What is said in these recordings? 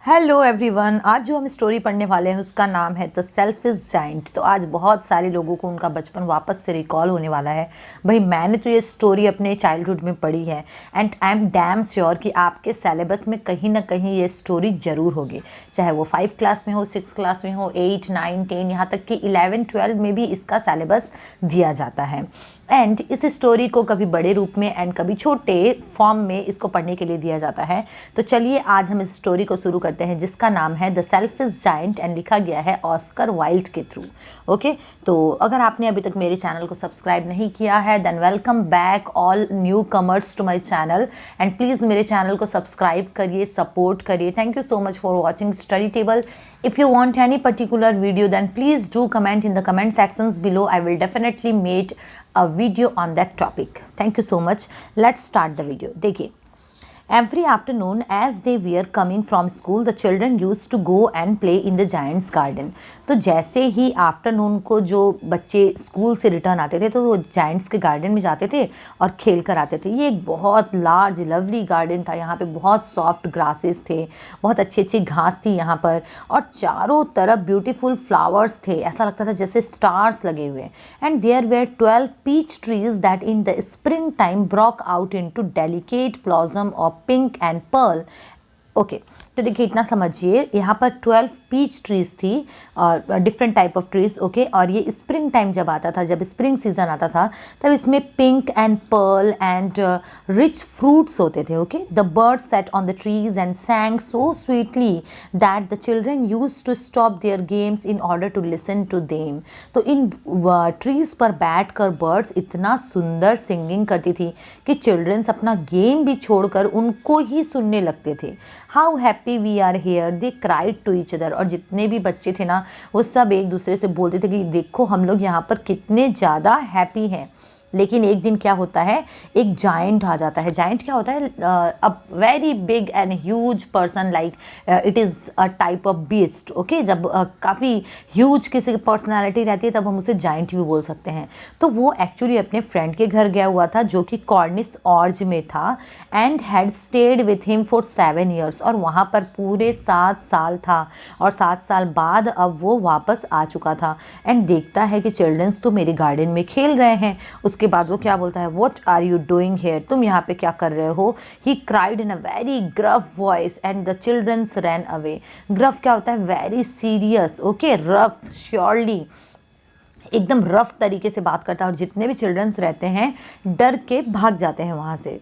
Hello everyone, आज जो हम स्टोरी पढ़ने वाले हैं उसका नाम है द सेल्फिश जाइंट। तो आज बहुत सारे लोगों को उनका बचपन वापस से रिकॉल होने वाला है। भाई मैंने तो ये स्टोरी अपने चाइल्डहुड में पढ़ी है and I am damn sure कि आपके सिलेबस में कहीं ना कहीं ये स्टोरी ज़रूर होगी, चाहे वो 5 क्लास में हो, 6 क्लास में हो, 8, 9, 10, यहाँ तक कि 11, 12 में भी इसका सिलेबस दिया जाता है। एंड इस स्टोरी को कभी बड़े रूप में एंड कभी छोटे फॉर्म में इसको पढ़ने के लिए दिया जाता है। तो चलिए आज हम इस स्टोरी को शुरू करते हैं जिसका नाम है द सेल्फिश जाइंट एंड लिखा गया है ऑस्कर वाइल्ड के थ्रू। ओके, तो अगर आपने अभी तक मेरे चैनल को सब्सक्राइब नहीं किया है then welcome back all newcomers to my channel and please मेरे चैनल को सब्सक्राइब करिए, सपोर्ट करिए। Thank you so much for watching study table. If you want any particular video then please do comment in the comment sections below. I will definitely make a video on that topic. Thank you so much. Let's start the video. देखिए, every afternoon as they were coming from school the children used to go and play in the giant's garden. तो जैसे ही afternoon को जो बच्चे school से return आते थे तो वो जाइंट्स के गार्डन में जाते थे और खेल कर आते थे। ये एक बहुत लार्ज लवली गार्डन था। यहाँ पे बहुत सॉफ्ट ग्रासेस थे, बहुत अच्छी अच्छी घास थी यहाँ पर और चारों तरफ ब्यूटीफुल फ्लावर्स थे। ऐसा लगता था जैसे स्टार्स लगे हुए। And there were 12 peach trees that in the spring time broke out into delicate blossom of pink and pearl. Okay, तो देखिए इतना समझिए, यहाँ पर 12 पीच ट्रीज थी और different type of trees. Okay, और ये स्प्रिंग टाइम जब आता था, जब स्प्रिंग सीजन आता था तब इसमें pink and pearl and rich fruits होते थे। Okay, the bird sat on the trees and sang so sweetly that the children used to stop their games in order to listen to them. तो इन trees पर बैठ कर birds इतना सुंदर singing करती थी कि चिल्ड्रंस अपना गेम भी छोड़कर उनको ही सुनने लगते थे। How happy we are here they cried to each other. और जितने भी बच्चे थे ना वो सब एक दूसरे से बोलते थे कि देखो हम लोग यहाँ पर कितने ज़्यादा हैप्पी हैं। लेकिन एक दिन क्या होता है, एक जाइंट आ जाता है। जाइंट क्या होता है? A very big and huge person, like it is a type of beast. Okay, जब काफ़ी ह्यूज किसी की पर्सनालिटी रहती है तब हम उसे जाइंट भी बोल सकते हैं। तो वो एक्चुअली अपने फ्रेंड के घर गया हुआ था जो कि कॉर्निश ऑर्ज में था and had stayed with him for 7 years। और वहाँ पर पूरे 7 साल था और 7 साल बाद अब वो वापस आ चुका था एंड देखता है कि चिल्ड्रंस तो मेरे गार्डन में खेल रहे हैं। उसके बाद वो क्या बोलता है, what are you doing here, तुम यहाँ पे क्या कर रहे हो? He cried in a very gruff voice and the childrens ran away. Gruff क्या होता है? Very serious. Okay, rough, surely एकदम रफ तरीके से बात करता है और जितने भी चिल्ड्रंस रहते हैं डर के भाग जाते हैं वहाँ से।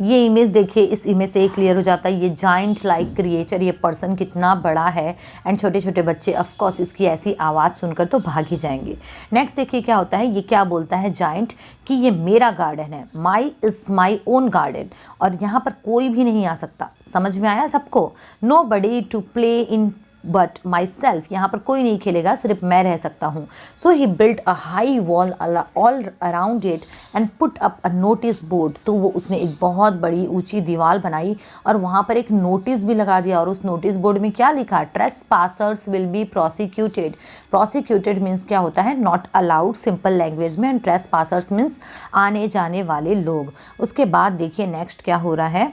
ये इमेज देखिए, इस इमेज से क्लियर हो जाता है ये जाइंट लाइक क्रिएचर, ये पर्सन कितना बड़ा है एंड छोटे छोटे बच्चे ऑफ कोर्स इसकी ऐसी आवाज़ सुनकर तो भाग ही जाएंगे। नेक्स्ट देखिए क्या होता है, ये क्या बोलता है जाइंट कि ये मेरा गार्डन है, माई इज़ माई ओन गार्डन और यहाँ पर कोई भी नहीं आ सकता। समझ में आया सबको? Nobody to play in but myself, यहाँ पर कोई नहीं खेलेगा, सिर्फ मैं रह सकता हूँ। So he built a high wall all around it and put up a notice board. तो वो उसने एक बहुत बड़ी ऊंची दीवार बनाई और वहाँ पर एक नोटिस भी लगा दिया और उस नोटिस बोर्ड में क्या लिखा? Trace passers will be prosecuted. Prosecuted means क्या होता है? नॉट अलाउड सिंपल लैंग्वेज में, एंड ट्रेस पासर्स मीन्स आने जाने वाले लोग। उसके बाद देखिए नेक्स्ट क्या हो रहा है।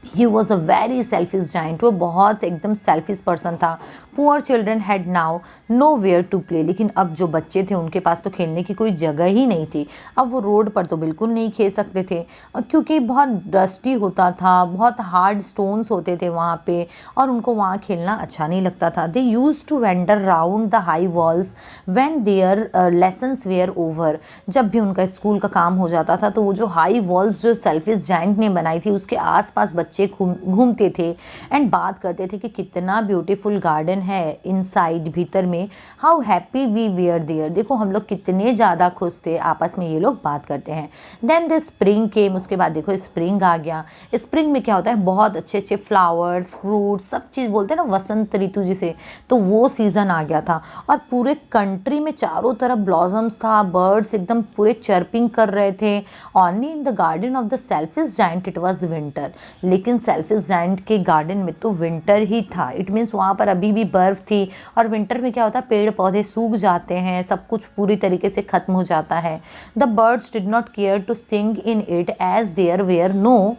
He was a very selfish giant। वो बहुत एकदम सेल्फिश पर्सन था। Poor children had now nowhere to play. लेकिन अब जो बच्चे थे उनके पास तो खेलने की कोई जगह ही नहीं थी। अब वो रोड पर तो बिल्कुल नहीं खेल सकते थे क्योंकि बहुत डस्टी होता था, बहुत हार्ड स्टोन्स होते थे वहाँ पे और उनको वहाँ खेलना अच्छा नहीं लगता था। They use to wander round the high walls when their lessons were over. जब भी उनका स्कूल का काम हो जाता था तो वो जो हाई वॉल्स जो सेल्फिश जाइंट ने बनाई थी उसके आसपास बच्चे घूमते थे एंड बात करते थे कि कितना ब्यूटीफुल गार्डन है इनसाइड, भीतर में। How happy we were there, देखो हम लोग कितने ज़्यादा खुश थे, आपस में ये लोग बात करते हैं। देन द स्प्रिंग केम, उसके बाद देखो स्प्रिंग आ गया। स्प्रिंग में क्या होता है? बहुत अच्छे अच्छे फ्लावर्स, फ्रूट्स, सब चीज़ बोलते हैं ना वसंत ऋतु जिसे, तो वो सीज़न आ गया था और पूरे कंट्री में चारों तरफ ब्लॉसम्स था, बर्ड्स एकदम पूरे चर्पिंग कर रहे थे। Only in the garden of the selfish giant it was winter. लेकिन सेल्फिश जाइंट के गार्डन में तो विंटर ही था। इट मीन्स वहाँ पर अभी भी बर्फ़ थी और विंटर में क्या होता है? पेड़ पौधे सूख जाते हैं, सब कुछ पूरी तरीके से ख़त्म हो जाता है। The birds did not care to sing in it as there were no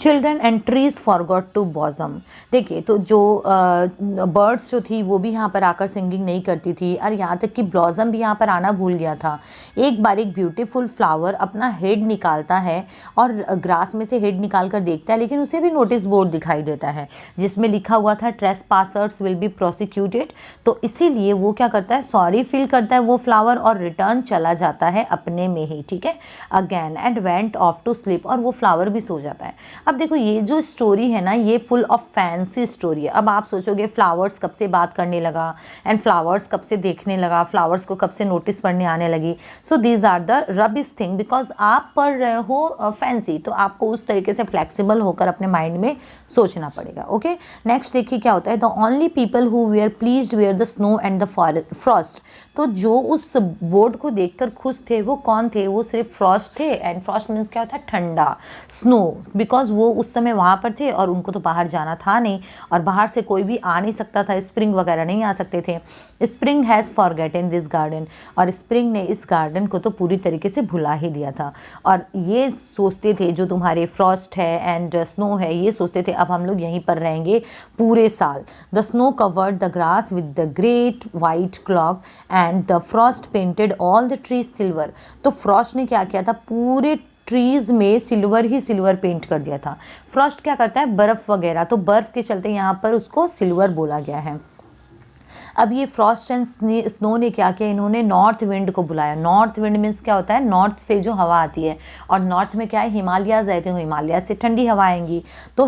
children and trees forgot to blossom. देखिए तो जो बर्ड्स जो थी वो भी यहाँ पर आकर सिंगिंग नहीं करती थी, और यहाँ तक कि ब्लॉजम भी यहाँ पर आना भूल गया था। एक बार एक ब्यूटीफुल फ्लावर अपना हेड निकालता है और ग्रास में से हेड निकाल कर देखता है, लेकिन उसे भी नोटिस बोर्ड दिखाई देता है जिसमें लिखा हुआ था ट्रेसपासर्स विल बी प्रोसिक्यूटेड। तो इसीलिए वो क्या करता है, सॉरी फील करता है वो फ्लावर और रिटर्न चला जाता है अपने में ही, ठीक है, again and went off to sleep, और वो फ्लावर भी सो जाता है। अब देखो ये जो स्टोरी है ना, ये फुल ऑफ फैंसी स्टोरी है। अब आप सोचोगे फ्लावर्स कब से बात करने लगा, एंड फ्लावर्स कब से देखने लगा, फ्लावर्स को कब से नोटिस पढ़ने आने लगी। So these are the rubbish thing, because आप पढ़ रहे हो फैंसी, तो आपको उस तरीके से फ्लेक्सिबल होकर अपने माइंड में सोचना पड़ेगा। ओके, नेक्स्ट देखिए क्या होता है, the only people who were pleased were the snow and the frost. तो जो उस बोर्ड को देखकर खुश थे वो कौन थे, वो सिर्फ फ्रॉस्ट थे। एंड फ्रॉस्ट मीन्स क्या होता है, ठंडा, स्नो, बिकॉज वो उस समय वहाँ पर थे और उनको तो बाहर जाना था नहीं, और बाहर से कोई भी आ नहीं सकता था, स्प्रिंग वगैरह नहीं आ सकते थे। Spring has forgotten this garden, और स्प्रिंग ने इस गार्डन को तो पूरी तरीके से भुला ही दिया था। और ये सोचते थे जो तुम्हारे फ्रॉस्ट है एंड स्नो है, ये सोचते थे अब हम लोग यहीं पर रहेंगे पूरे साल। The snow covered the grass with the great white clock and the Frost painted all the trees silver. तो फ्रॉस्ट ने क्या किया था, पूरे ट्रीज में सिल्वर ही सिल्वर पेंट कर दिया था। फ्रॉस्ट क्या करता है, बर्फ वगैरह, तो बर्फ के चलते यहाँ पर उसको सिल्वर बोला गया है। अब ये फ्रॉस्ट एंड स्नो ने क्या किया, इन्होंने नॉर्थ विंड को बुलाया। नॉर्थ विंड मीन्स क्या होता है, नॉर्थ से जो हवा आती है, और नॉर्थ में क्या है, हिमालयाज रहते हो, हिमालय से ठंडी हवा आएंगी। तो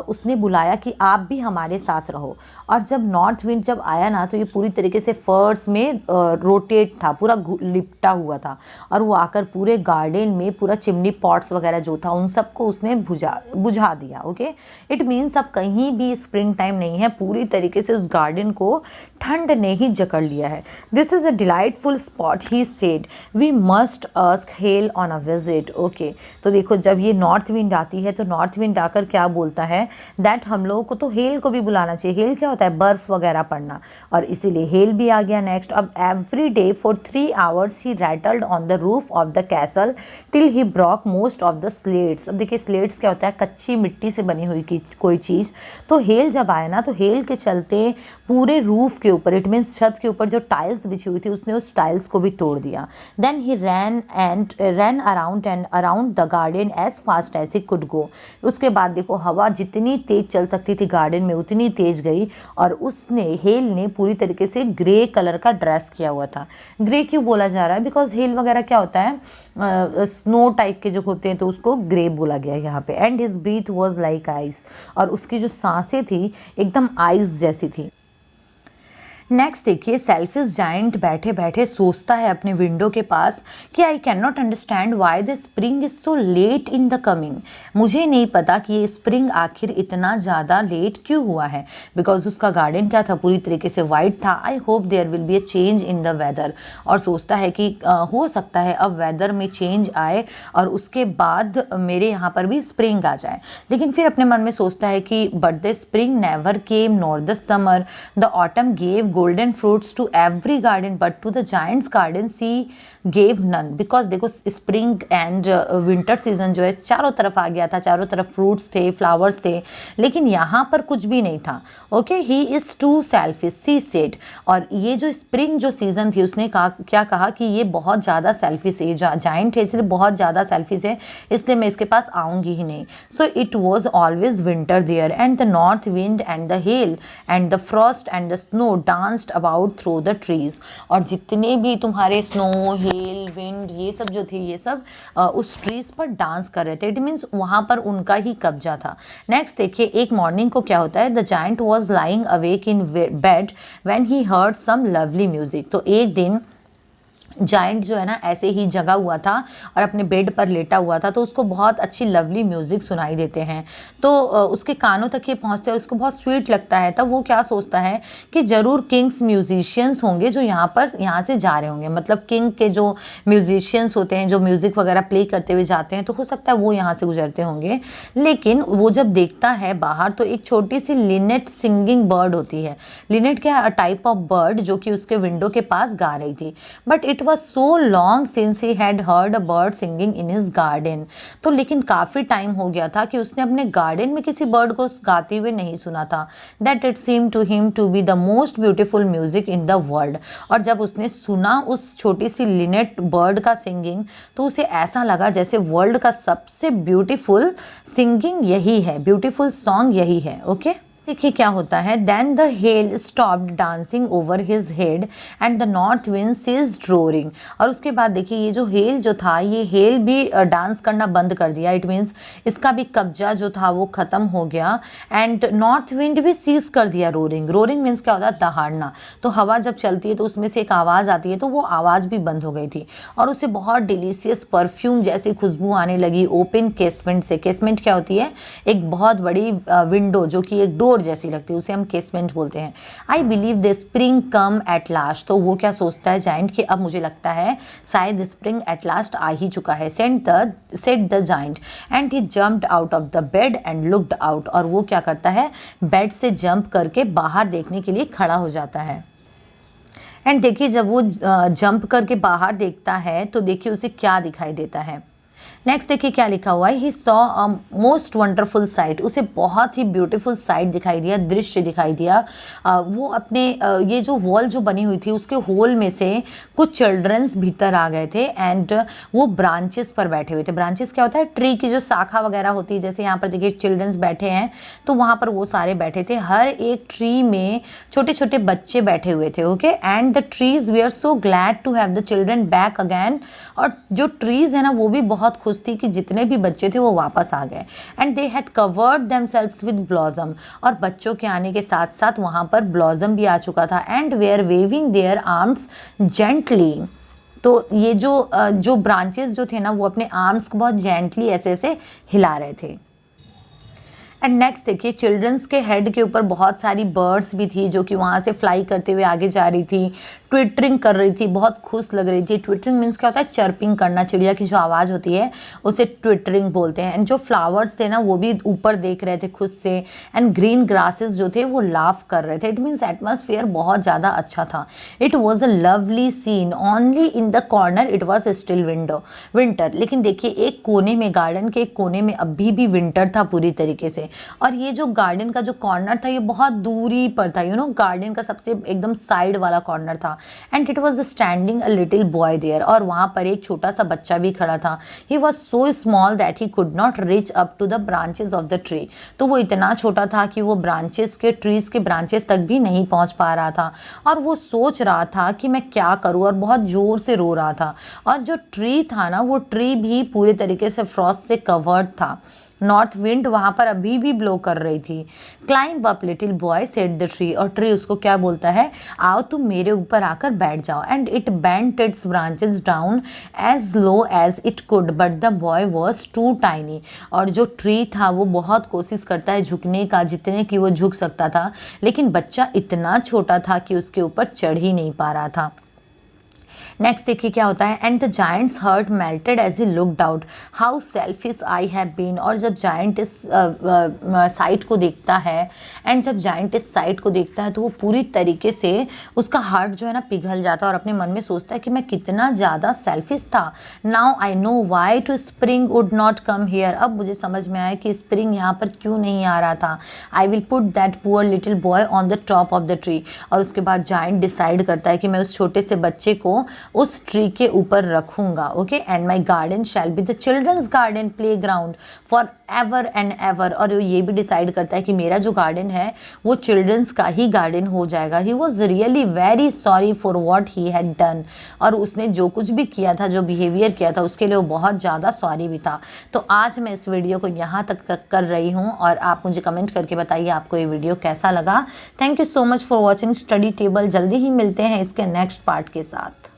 उसने बुलाया कि आप भी हमारे साथ रहो। और जब नॉर्थ विंड जब आया ना, तो ये पूरी तरीके से फर्स में रोटेट था, पूरा लिपटा हुआ था, और वो आकर पूरे गार्डन में पूरा चिमनी पॉट्स वगैरह जो था उन सबको उसने बुझा दिया। ओके, इट मीन्स अब कहीं भी स्प्रिंग टाइम नहीं है, पूरी तरीके से उस गार्डन को ठंड ने ही जकड़ लिया है। This is a delightful spot, he said, we must ask hail on a visit. Okay, तो देखो जब ये नॉर्थ विंड आती है तो नॉर्थ विंड आकर क्या बोलता है, दैट हम लोगों को तो हेल को भी बुलाना चाहिए। हेल क्या होता है, बर्फ़ वगैरह पड़ना, और इसीलिए हेल भी आ गया नेक्स्ट। अब every day for 3 hours he rattled on the roof of the castle till he Brock most of the slates. अब देखिए स्लेट्स क्या होता है, कच्ची मिट्टी से बनी हुई कोई चीज़। तो हेल जब आया ना, तो हेल के चलते पूरे रूफ के ऊपर, इट मीन्स छत के ऊपर जो टाइल्स बिछी हुई थी, उसने उस टाइल्स को भी तोड़ दिया। Then he ran around and around the garden as fast as he could go. उसके बाद देखो हवा जितनी तेज चल सकती थी गार्डन में उतनी तेज गई, और उसने हेल ने पूरी तरीके से ग्रे कलर का ड्रेस किया हुआ था। ग्रे क्यों बोला जा रहा है, बिकॉज हेल वगैरह क्या होता है, स्नो टाइप के जो होते हैं, तो उसको ग्रे बोला गया यहाँ पे। And his breath was like ice, और उसकी जो सांसें थी एकदम आइस जैसी थी। नेक्स्ट देखिए, सेल्फिश जाइंट बैठे बैठे सोचता है अपने विंडो के पास कि I can not understand why the spring is so let in the coming. मुझे नहीं पता कि ये स्प्रिंग आखिर इतना ज़्यादा लेट क्यों हुआ है, बिकॉज उसका गार्डन क्या था, पूरी तरीके से वाइट था। I hope there will be a change in the weather, और सोचता है कि हो सकता है अब वेदर में चेंज आए और उसके बाद मेरे यहाँ पर भी स्प्रिंग आ जाए। लेकिन फिर अपने मन में सोचता है कि but the spring never came nor the summer, the autumn gave golden fruits to every garden but to the giant's garden she gave none। Because देखो स्प्रिंग एंड विंटर सीजन जो है चारों तरफ आ गया था, चारों तरफ फ्रूट्स थे, फ्लावर्स थे, लेकिन यहाँ पर कुछ भी नहीं था। Okay, he is too selfish she said. और ये जो स्प्रिंग जो सीजन थी उसने क्या कहा कि ये बहुत ज़्यादा सेल्फिश है, जाइंट है इसलिए बहुत ज़्यादा सेल्फिश है, इसलिए मैं इसके पास आऊँगी ही नहीं। So it was always winter there and the north wind and the hail and the frost and the snow danced about through the trees. और जितने भी तुम्हारे स्नो, हेल, विंड, ये सब जो थे, ये सब उस ट्रीज पर डांस कर रहे थे। इट मीन्स वहाँ पर उनका ही कब्जा था। नेक्स्ट देखिए, एक मॉर्निंग को क्या होता है, the giant was lying awake in bed when he heard some lovely music. तो एक दिन जाइंट जो है ना ऐसे ही जगा हुआ था और अपने बेड पर लेटा हुआ था, तो उसको बहुत अच्छी लवली म्यूज़िक सुनाई देते हैं, तो उसके कानों तक ये पहुंचते हैं और उसको बहुत स्वीट लगता है। तब वो क्या सोचता है कि ज़रूर किंग्स म्यूजिशियंस होंगे जो यहाँ से जा रहे होंगे, मतलब किंग के जो म्यूजिशियंस होते हैं जो म्यूज़िक वगैरह प्ले करते हुए जाते हैं, तो हो सकता है वो यहाँ से गुजरते होंगे। लेकिन वो जब देखता है बाहर तो एक छोटी सी लिनेट सिंगिंग बर्ड होती है। लिनेट क्या है, टाइप ऑफ बर्ड जो कि उसके विंडो के पास गा रही थी, but it was so long since he had heard a bird singing in his garden. तो लेकिन काफ़ी टाइम हो गया था कि उसने अपने गार्डन में किसी बर्ड को गाते हुए नहीं सुना था। That it seem to him to be the most beautiful music in the world. और जब उसने सुना उस छोटी सी लिनेट बर्ड का सिंगिंग, तो उसे ऐसा लगा जैसे वर्ल्ड का सबसे ब्यूटीफुल सिंगिंग यही है, ब्यूटीफुल सॉन्ग यही है। ओके, देखिए क्या होता है। Then the hail stopped dancing over his head and the north wind ceased roaring. और उसके बाद देखिए ये जो हेल जो था, ये हेल भी डांस करना बंद कर दिया। इट मीन्स इसका भी कब्जा जो था वो ख़त्म हो गया। एंड नॉर्थ विंड भी सीज कर दिया रोरिंग। रोरिंग मीन्स क्या होता है? दहाड़ना। तो हवा जब चलती है तो उसमें से एक आवाज़ आती है, तो वो आवाज़ भी बंद हो गई थी। और उसे बहुत डिलीशियस परफ्यूम जैसी खुशबू आने लगी ओपन केसमेंट से। केसमेंट क्या होती है? एक बहुत बड़ी विंडो जो कि एक डोर जैसी लगती है, उसे हम केसमेंट बोलते हैं। I believe the spring come at last. तो वो क्या सोचता है जाइंट कि अब मुझे लगता है शायद स्प्रिंग एट लास्ट आ ही चुका है। Said the giant and he jumped out of the bed and looked out. और वो क्या करता है? बेड से जंप करके बाहर देखने के लिए खड़ा हो जाता है। एंड देखिए जब वो जंप करके बाहर देखता है तो देखिए उसे क्या दिखाई देता है। नेक्स्ट देखिए क्या लिखा हुआ है। He saw a most wonderful site. उसे बहुत ही ब्यूटीफुल साइट दिखाई दिया, दृश्य दिखाई दिया। वो अपने ये जो वॉल जो बनी हुई थी उसके होल में से कुछ चिल्ड्रंस भीतर आ गए थे एंड वो ब्रांचेस पर बैठे हुए थे। ब्रांचेस क्या होता है? ट्री की जो शाखा वगैरह होती है। जैसे यहाँ पर देखिए चिल्ड्रंस बैठे हैं तो वहाँ पर वो सारे बैठे थे। हर एक ट्री में छोटे छोटे बच्चे बैठे हुए थे। Okay, and the trees we are so glad to have the children back again. और जो ट्रीज है ना वो भी बहुत खुश थी कि जितने भी बच्चे थे वो वापस आ गए। And they had covered themselves with blossom. और बच्चों के आने के साथ साथ वहाँ पर ब्लॉसम भी आ चुका था। And they are waving their arms gently. तो ये जो ब्रांचेस जो थे ना वो अपने आर्म्स को बहुत जेंटली ऐसे ऐसे हिला रहे थे। एंड नेक्स्ट देखिए चिल्ड्रंस के हेड के ऊपर बहुत सारी बर्ड्स भी थी जो कि वहाँ से फ्लाई करते हुए आगे जा रही थी, ट्विटरिंग कर रही थी, बहुत खुश लग रही थी। ट्विटरिंग मीन्स क्या होता है? चर्पिंग करना। चिड़िया की जो आवाज़ होती है उसे ट्विटरिंग बोलते हैं। एंड जो फ्लावर्स थे ना वो भी ऊपर देख रहे थे खुश से। एंड ग्रीन ग्रासेस जो थे वो लाफ कर रहे थे। इट मीन्स एटमॉस्फेयर बहुत ज़्यादा अच्छा था। It was a lovely scene. Only in the corner it was still winter. लेकिन देखिए एक कोने में, गार्डन के एक कोने में अभी भी विंटर था पूरी तरीके से। और ये जो गार्डन का जो कॉर्नर था ये बहुत दूरी पर था। गार्डन का सबसे एकदम साइड वाला कॉर्नर था। And it was standing a little boy there. और वहाँ पर एक छोटा सा बच्चा भी खड़ा था। He was so small that he could not reach up to the branches of the tree. तो वो इतना छोटा था कि वो ट्रीज के ब्रांचेस तक भी नहीं पहुँच पा रहा था। और वो सोच रहा था कि मैं क्या करूँ, और बहुत ज़ोर से रो रहा था। और जो ट्री था ना वो ट्री भी पूरे तरीके से फ्रॉस्ट से कवर्ड था। नॉर्थ विंड वहाँ पर अभी भी ब्लो कर रही थी। Climb up little boy said the tree. और ट्री उसको क्या बोलता है? आओ तुम मेरे ऊपर आकर बैठ जाओ। And it bent its branches down as low as it could but the boy was too tiny. और जो ट्री था वो बहुत कोशिश करता है झुकने का, जितने की वो झुक सकता था, लेकिन बच्चा इतना छोटा था कि उसके ऊपर चढ़ ही नहीं पा रहा था। नेक्स्ट देखिए क्या होता है। And the giant's heart melted as he looked out, how selfish I have been. और जब जायंट इस साइट को देखता है, एंड जब जायंट इस साइट को देखता है तो वो पूरी तरीके से उसका हार्ट जो है ना पिघल जाता है और अपने मन में सोचता है कि मैं कितना ज़्यादा सेल्फिश था। Now I know why to spring would not come here. अब मुझे समझ में आया कि स्प्रिंग यहाँ पर क्यों नहीं आ रहा था। I will put that poor little boy on the top of the tree. और उसके बाद जायंट डिसाइड करता है कि मैं उस छोटे से बच्चे को उस ट्री के ऊपर रखूंगा। Okay, and my garden shall be the children's garden playground for ever and ever. और वो ये भी डिसाइड करता है कि मेरा जो गार्डन है वो चिल्ड्रंस का ही गार्डन हो जाएगा। He was really very sorry for what he had done. और उसने जो कुछ भी किया था, जो बिहेवियर किया था, उसके लिए वो बहुत ज़्यादा सॉरी भी था। तो आज मैं इस वीडियो को यहाँ तक कर रही हूँ और आप मुझे कमेंट करके बताइए आपको ये वीडियो कैसा लगा। Thank you so much for watching study table. जल्दी ही मिलते हैं इसके नेक्स्ट पार्ट के साथ।